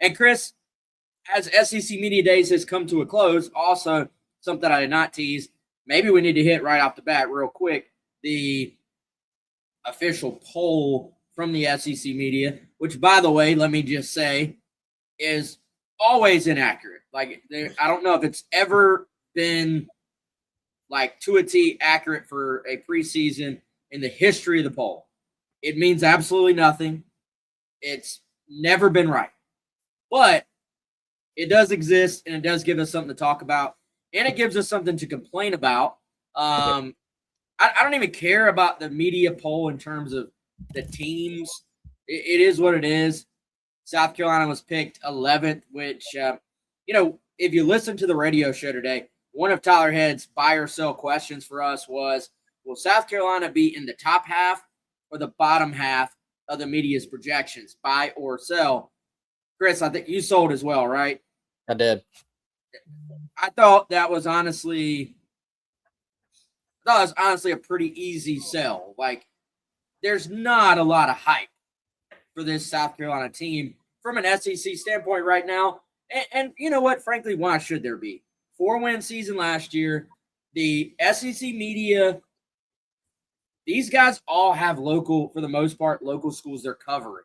And Chris, as SEC Media Days has come to a close, also something I did not tease, maybe we need to hit right off the bat real quick, the official poll from the SEC Media, which, by the way, let me just say, is always inaccurate. Like, I don't know if it's ever been like to a T accurate for a preseason in the history of the poll. It means absolutely nothing. It's never been right. But it does exist, and it does give us something to talk about, and it gives us something to complain about. I don't even care about the media poll in terms of the teams. It is what it is. South Carolina was picked 11th, which, if you listen to the radio show today, one of Tyler Head's buy or sell questions for us was, will South Carolina be in the top half or the bottom half of the media's projections, buy or sell? Chris, I think you sold as well, right? I did. I thought that was honestly a pretty easy sell. Like, there's not a lot of hype for this South Carolina team from an SEC standpoint right now. And you know what? Frankly, why should there be? 4-win season last year. The SEC media, these guys all have for the most part, local schools they're covering.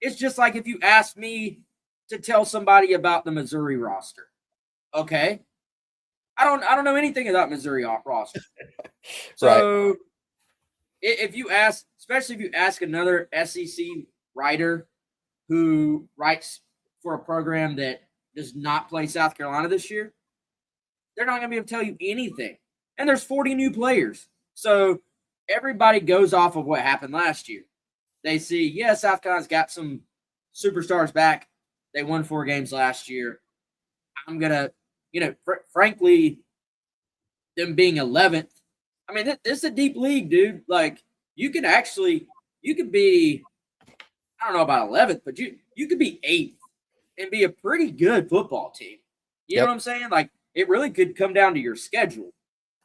It's just like if you ask me to tell somebody about the Missouri roster. Okay. I don't know anything about Missouri roster. So right. if you ask, especially if you ask another SEC writer who writes for a program that does not play South Carolina this year, they're not going to be able to tell you anything. And there's 40 new players. So everybody goes off of what happened last year. They see, yeah, South Carolina's got some superstars back. They won 4 games last year. I'm going to, frankly, them being 11th, I mean, this is a deep league, dude. Like, you could be, I don't know about 11th, but you could be 8th and be a pretty good football team. You know what I'm saying? Like, it really could come down to your schedule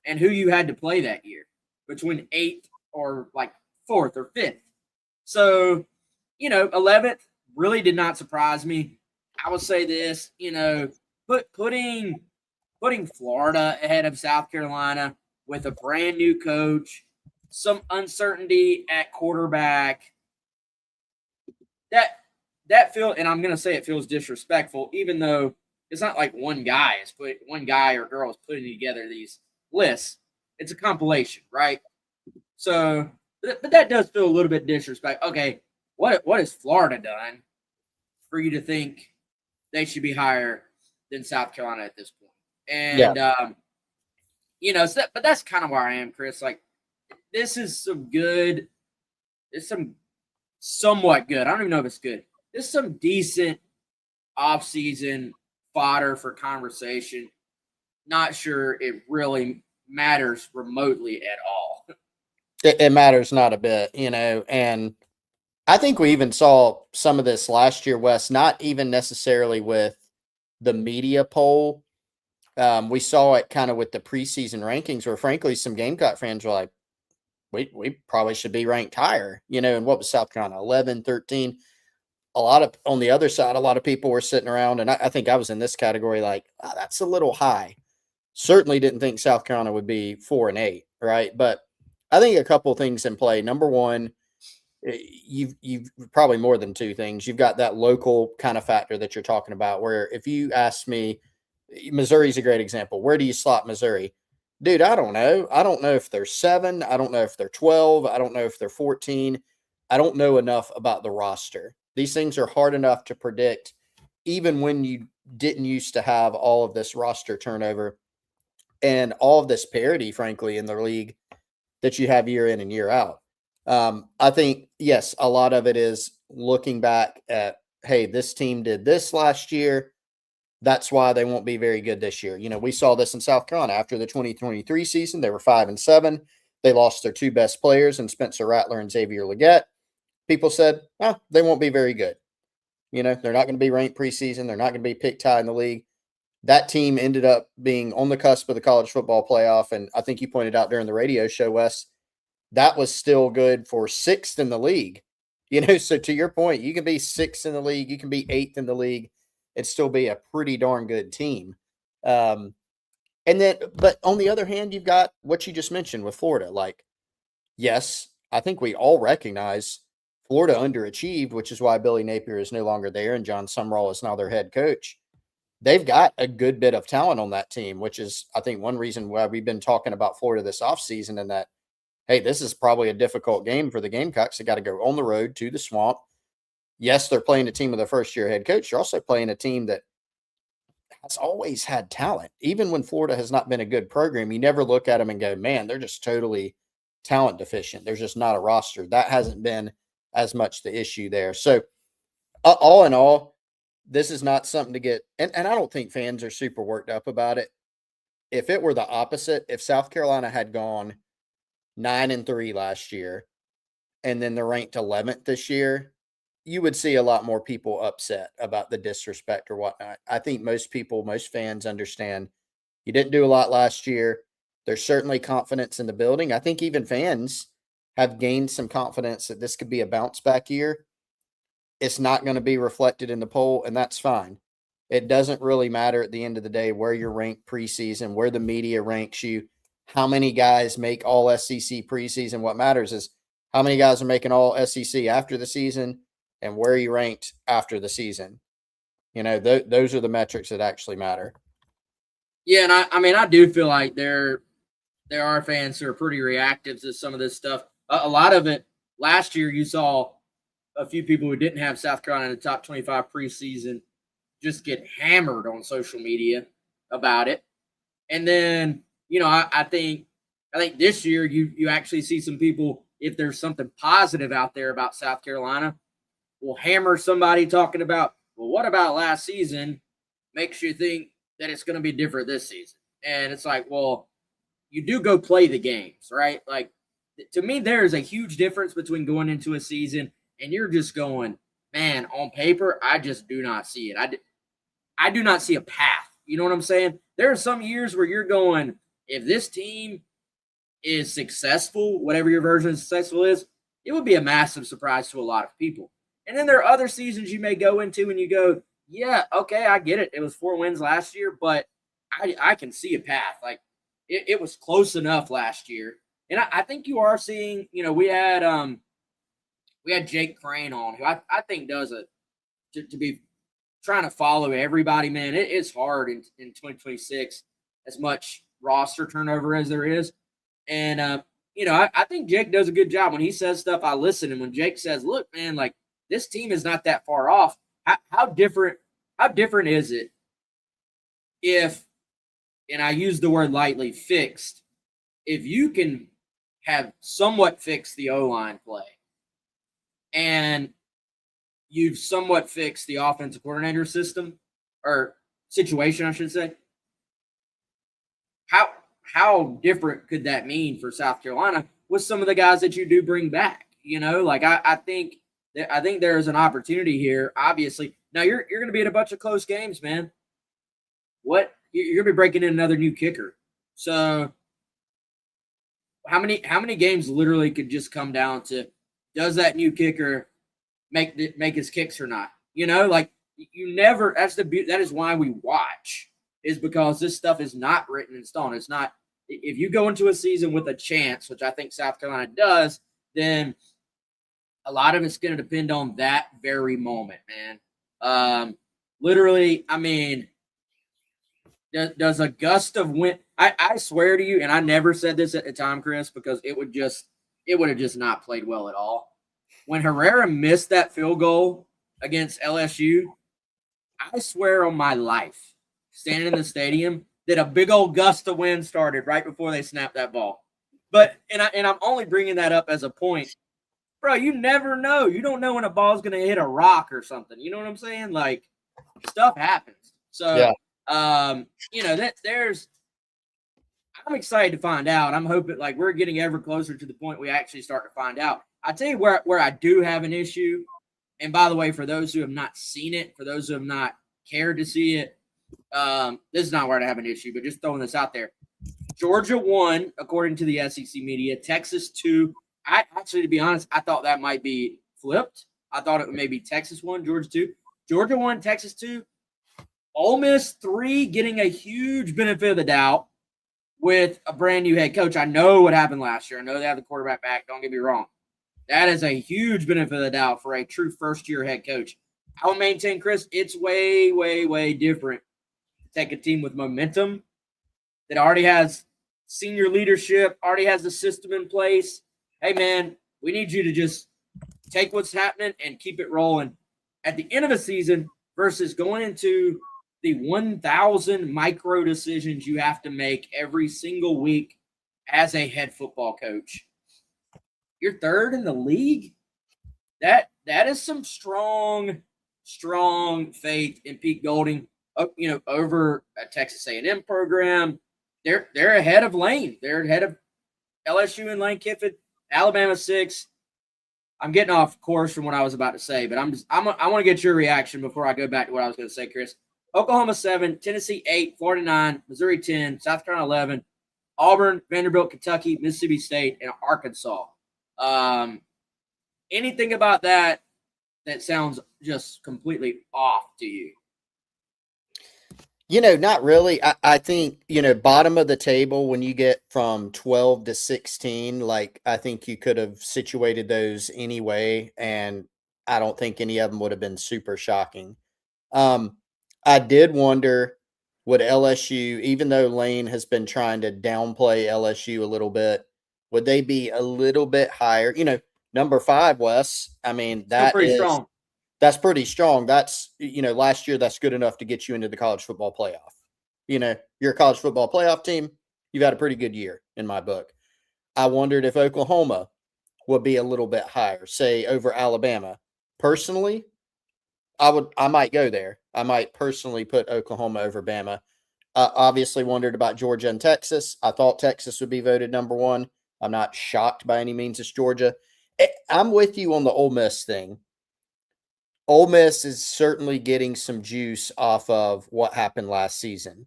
and who you had to play that year between 8th or like 4th or 5th. So, 11th really did not surprise me. I would say this, putting Florida ahead of South Carolina with a brand new coach, some uncertainty at quarterback, that feels, and I'm going to say it feels disrespectful, even though it's not like one guy or girl is putting together these lists. It's a compilation, right? So, but that does feel a little bit disrespectful. Okay, what has Florida done for you to think they should be higher than South Carolina at this point? And, but that's kind of where I am, Chris. Like, this is some somewhat good. I don't even know if it's good. This is some decent offseason fodder for conversation. Not sure it really matters remotely at all. It matters not a bit, and I think we even saw some of this last year, Wes, not even necessarily with the media poll. We saw it kind of with the preseason rankings where, frankly, some Gamecock fans were like, we probably should be ranked higher, and what was South Carolina, 11, 13? On the other side, a lot of people were sitting around, and I think I was in this category like, that's a little high. Certainly didn't think South Carolina would be 4 and 8, right? But I think a couple of things in play. Number one, you've probably more than 2 things. You've got that local kind of factor that you're talking about, where if you ask me, Missouri's a great example. Where do you slot Missouri? Dude, I don't know. I don't know if they're 7. I don't know if they're 12. I don't know if they're 14. I don't know enough about the roster. These things are hard enough to predict, even when you didn't used to have all of this roster turnover and all of this parity, frankly, in the league that you have year in and year out. I think, yes, a lot of it is looking back at, hey, this team did this last year. That's why they won't be very good this year. We saw this in South Carolina after the 2023 season. They were 5-7. They lost their 2 best players in Spencer Rattler and Xavier Legette. People said, they won't be very good. They're not going to be ranked preseason. They're not going to be picked high in the league. That team ended up being on the cusp of the college football playoff. And I think you pointed out during the radio show, Wes, that was still good for 6th in the league. So to your point, you can be 6th in the league, you can be 8th in the league, and still be a pretty darn good team. And then, but on the other hand, you've got what you just mentioned with Florida. Like, yes, I think we all recognize Florida underachieved, which is why Billy Napier is no longer there and John Sumrall is now their head coach. They've got a good bit of talent on that team, which is, I think, one reason why we've been talking about Florida this offseason, and that, hey, this is probably a difficult game for the Gamecocks. They got to go on the road to the Swamp. Yes, they're playing a team with a first-year head coach. You're also playing a team that has always had talent. Even when Florida has not been a good program, you never look at them and go, man, they're just totally talent deficient. There's just not a roster. That hasn't been as much the issue there. So all in all, this is not something to get, and I don't think fans are super worked up about it. If it were the opposite, if South Carolina had gone 9-3 last year and then they're ranked 11th this year, you would see a lot more people upset about the disrespect or whatnot. I think most people, most fans understand you didn't do a lot last year. There's certainly confidence in the building. I think even fans have gained some confidence that this could be a bounce back year. It's not going to be reflected in the poll, and that's fine. It doesn't really matter at the end of the day where you're ranked preseason, where the media ranks you, how many guys make all SEC preseason. What matters is how many guys are making all SEC after the season and where you ranked after the season. Those are the metrics that actually matter. Yeah, and I do feel like there are fans who are pretty reactive to some of this stuff. A lot of it last year, you saw a few people who didn't have South Carolina in the top 25 preseason just get hammered on social media about it. And then, I think this year you actually see some people, if there's something positive out there about South Carolina, will hammer somebody talking about, well, what about last season makes you think that it's going to be different this season? And it's like, well, you do go play the games, right? Like, to me, there is a huge difference between going into a season and you're just going, man, on paper, I just do not see it. I do not see a path. You know what I'm saying? There are some years where you're going, if this team is successful, whatever your version of successful is, it would be a massive surprise to a lot of people. And then there are other seasons you may go into and you go, yeah, okay, I get it. It was 4 wins last year, but I can see a path. Like, it was close enough last year. And I think you are seeing, we had Jake Crane on, who I think does to be trying to follow everybody, man. It is hard in 2026, as much roster turnover as there is. And, I think Jake does a good job. When he says stuff, I listen. And when Jake says, look, man, like, this team is not that far off. How different is it if, and I use the word lightly, fixed, if you can have somewhat fixed the O-line play and you've somewhat fixed the offensive coordinator system or situation, I should say, how different could that mean for South Carolina with some of the guys that you do bring back? I think there is an opportunity here. Obviously, now you're going to be in a bunch of close games, man. What you're going to be breaking in another new kicker. So how many games literally could just come down to, does that new kicker make his kicks or not? You never. That is why we watch, is because this stuff is not written in stone. It's not. If you go into a season with a chance, which I think South Carolina does, then a lot of it's going to depend on that very moment, man. Literally, I mean, does a gust of wind? I swear to you, and I never said this at the time, Chris, because it would have just not played well at all. When Herrera missed that field goal against LSU, I swear on my life, standing in the stadium, that a big old gust of wind started right before they snapped that ball. But I'm only bringing that up as a point, bro. You never know. You don't know when a ball's going to hit a rock or something. You know what I'm saying? Like, stuff happens. So, Yeah. I'm excited to find out. I'm hoping, like, we're getting ever closer to the point we actually start to find out. I tell you where I do have an issue. And by the way, for those who have not seen it, for those who have not cared to see it, this is not where I have an issue, but just throwing this out there. Georgia won, according to the SEC media. Texas 2. To be honest, I thought that might be flipped. I thought it maybe Texas 1, Georgia 2. Georgia 1, Texas 2. Ole Miss 3 getting a huge benefit of the doubt with a brand new head coach. I know what happened last year. I know they have the quarterback back. Don't get me wrong. That is a huge benefit of the doubt for a true first-year head coach. I will maintain, Chris, it's way, way, way different to take a team with momentum that already has senior leadership, already has the system in place. Hey, man, we need you to just take what's happening and keep it rolling at the end of the season versus going into the 1,000 micro decisions you have to make every single week as a head football coach. You're third in the league. That is some strong faith in Pete Golding. Over a Texas A&M program, they're ahead of Lane. They're ahead of LSU and Lane Kiffin. Alabama 6. I'm getting off course from what I was about to say, but I want to get your reaction before I go back to what I was going to say, Chris. Oklahoma 7, Tennessee 8, Florida 9, Missouri 10, South Carolina 11, Auburn, Vanderbilt, Kentucky, Mississippi State, and Arkansas. Anything about that sounds just completely off to you? Not really. I think, bottom of the table when you get from 12 to 16, I think you could have situated those anyway, and I don't think any of them would have been super shocking. I did wonder, would LSU, even though Lane has been trying to downplay LSU a little bit, would they be a little bit higher? Number 5, Wes. I mean, Still pretty strong. That's pretty strong. That's, last year, that's good enough to get you into the college football playoff. You're a college football playoff team. You've had a pretty good year in my book. I wondered if Oklahoma would be a little bit higher, say over Alabama. Personally, I might go there. I might personally put Oklahoma over Bama. Obviously wondered about Georgia and Texas. I thought Texas would be voted number 1. I'm not shocked by any means it's Georgia. I'm with you on the Ole Miss thing. Ole Miss is certainly getting some juice off of what happened last season.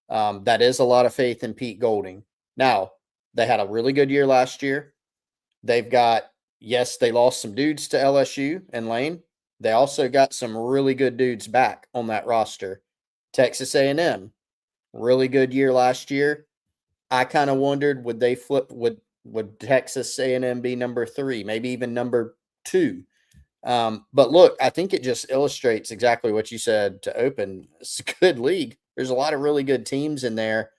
That is a lot of faith in Pete Golding. Now, they had a really good year last year. They've got, yes, they lost some dudes to LSU and Lane. They also got some really good dudes back on that roster. Texas A&M, really good year last year. I kind of wondered, would they flip? Would Texas A&M be number 3, maybe even number 2? But look, I think it just illustrates exactly what you said to open. It's a good league. There's a lot of really good teams in there.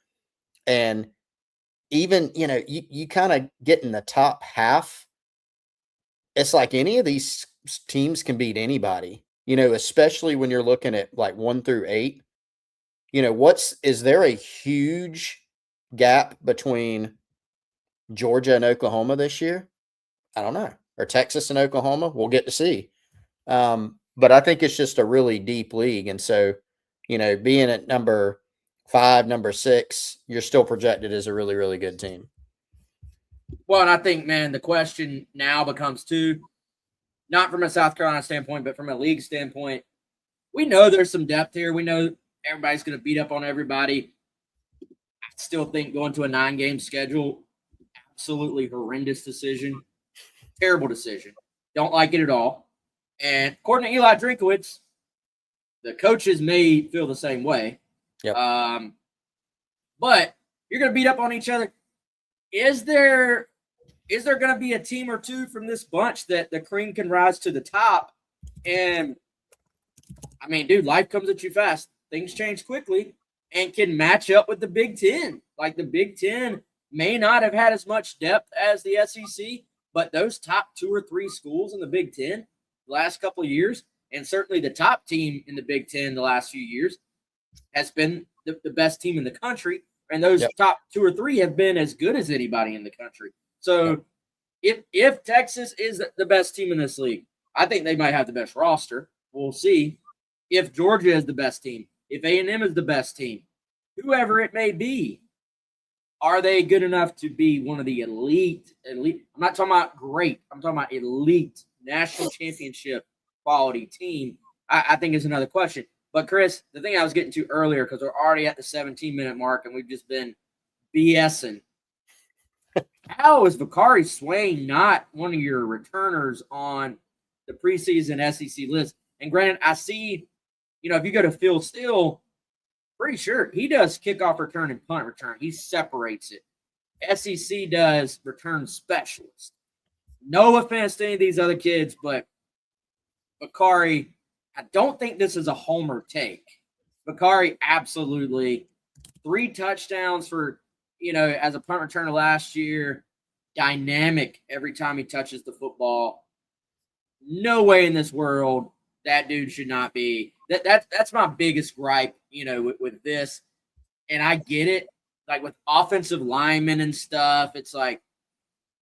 And even, you kind of get in the top half. It's like any of these teams can beat anybody, especially when you're looking at 1 through 8. Is there a huge gap between Georgia and Oklahoma this year? I don't know. Or Texas and Oklahoma? We'll get to see. But I think it's just a really deep league. And so, being at number 5, number 6, you're still projected as a really, really good team. Well, and I think, man, the question now becomes too, not from a South Carolina standpoint, but from a league standpoint. We know there's some depth here. We know everybody's going to beat up on everybody. I still think going to a 9-game schedule, absolutely horrendous decision. Terrible decision. Don't like it at all. And according to Eli Drinkowitz, the coaches may feel the same way. Yep. But you're going to beat up on each other. Is there going to be a team or two from this bunch that the cream can rise to the top? And, I mean, dude, life comes at you fast. Things change quickly and can match up with the Big Ten. Like, the Big Ten may not have had as much depth as the SEC, but those top 2 or 3 schools in the Big Ten the last couple of years, and certainly the top team in the Big Ten the last few years, has been the best team in the country. And those top 2 or 3 have been as good as anybody in the country. So if Texas is the best team in this league, I think they might have the best roster. We'll see. If Georgia is the best team, if A&M is the best team, whoever it may be, are they good enough to be one of the elite? I'm not talking about great. I'm talking about elite national championship quality team. I think is another question. But, Chris, the thing I was getting to earlier, because we're already at the 17-minute mark and we've just been BSing. How is Vicari Swain not one of your returners on the preseason SEC list. And granted, I see, if you go to Phil Steele, pretty sure he does kickoff return and punt return. He separates it. SEC does return specialist. No offense to any of these other kids, but Vicari, I don't think this is a homer take. Vicari absolutely 3 touchdowns for, as a punt returner last year. Dynamic every time he touches the football. No way in this world that dude should not be. That's my biggest gripe, with this. And I get it. Like with offensive linemen and stuff, it's like,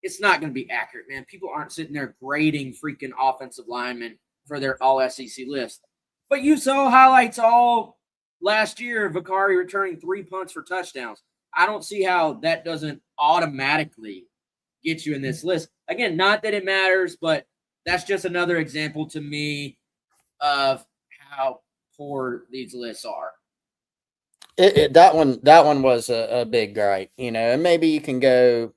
it's not going to be accurate, man. People aren't sitting there grading freaking offensive linemen for their all SEC list. But you saw highlights all last year of Vicari returning 3 punts for touchdowns. I don't see how that doesn't automatically get you in this list. Again, not that it matters, but that's just another example to me of how poor these lists are. That one was a big gripe, and maybe you can go,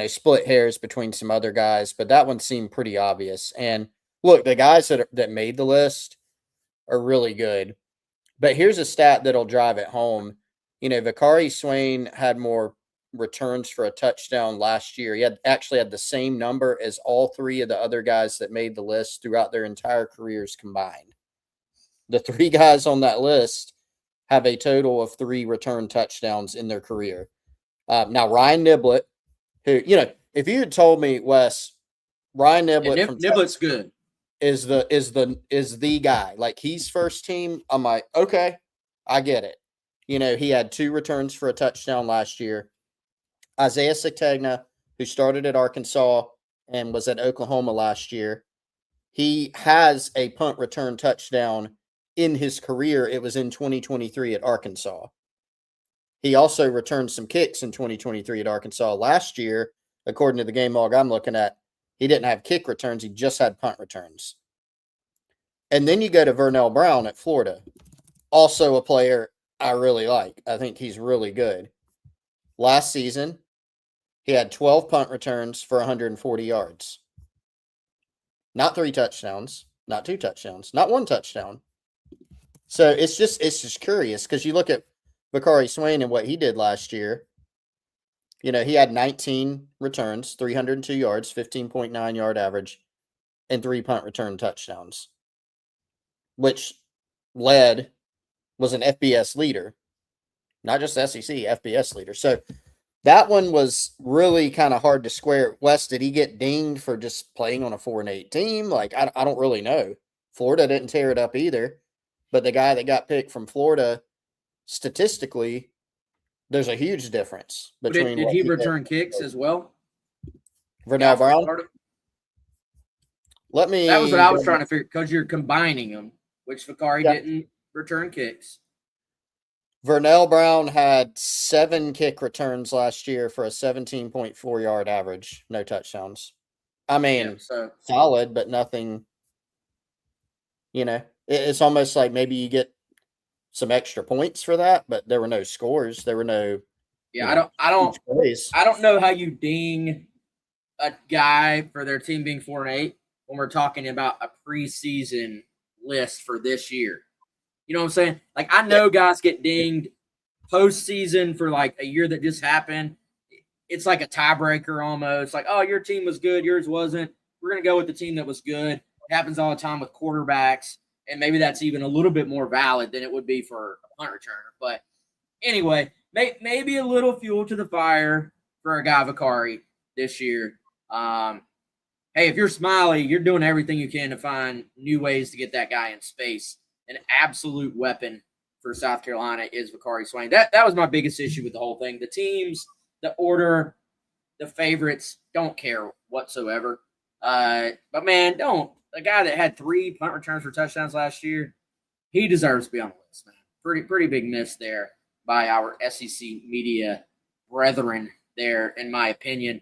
split hairs between some other guys, but that one seemed pretty obvious. And look, the guys that made the list are really good. But here's a stat that'll drive it home. Vicari Swain had more returns for a touchdown last year. He actually had the same number as all 3 of the other guys that made the list throughout their entire careers combined. The 3 guys on that list have a total of 3 return touchdowns in their career. Now, Ryan Niblett, who, if you had told me, Wes, Ryan Niblett from Niblett's good. is the guy. Like, he's first team. I'm like, okay, I get it. He had 2 returns for a touchdown last year. Isaiah Sategna, who started at Arkansas and was at Oklahoma last year, he has a punt return touchdown in his career. It was in 2023 at Arkansas. He also returned some kicks in 2023 at Arkansas. Last year, according to the game log I'm looking at, he didn't have kick returns. He just had punt returns. And then you go to Vernell Brown at Florida, also a player I really like. I think he's really good. Last season, he had 12 punt returns for 140 yards. Not 3 touchdowns, not 2 touchdowns, not 1 touchdown. So it's just curious because you look at Vicari Swain and what he did last year. He had 19 returns, 302 yards, 15.9 yard average, and 3 punt return touchdowns, which was an FBS leader, not just SEC, FBS leader. So that one was really kind of hard to square. Wes, did he get dinged for just playing on a 4-8 team? Like, I don't really know. Florida didn't tear it up either. But the guy that got picked from Florida, statistically, there's a huge difference between. Did he return kicks as well? Vernell Brown? That was what I was trying to figure, because you're combining them, which Vicari didn't return kicks. Vernell Brown had 7 kick returns last year for a 17.4 yard average, no touchdowns. I mean, solid, but nothing, it's almost like maybe you get some extra points for that, but there were no scores. There were no. Yeah, I don't know how you ding a guy for their team being 4-8 when we're talking about a preseason list for this year. You know what I'm saying? Like, I know guys get dinged postseason for like a year that just happened. It's like a tiebreaker almost. Like, oh, your team was good, yours wasn't. We're going to go with the team that was good. It happens all the time with quarterbacks, and maybe that's even a little bit more valid than it would be for a punt returner. But anyway, maybe a little fuel to the fire for a guy Vicari this year. Hey, if you're Smiley, you're doing everything you can to find new ways to get that guy in space. An absolute weapon for South Carolina is Vicari Swain. That was my biggest issue with the whole thing. The teams, the order, the favorites, don't care whatsoever. But man, the guy that had 3 punt returns for touchdowns last year, he deserves to be on the list, man. Pretty big miss there by our SEC media brethren there, in my opinion.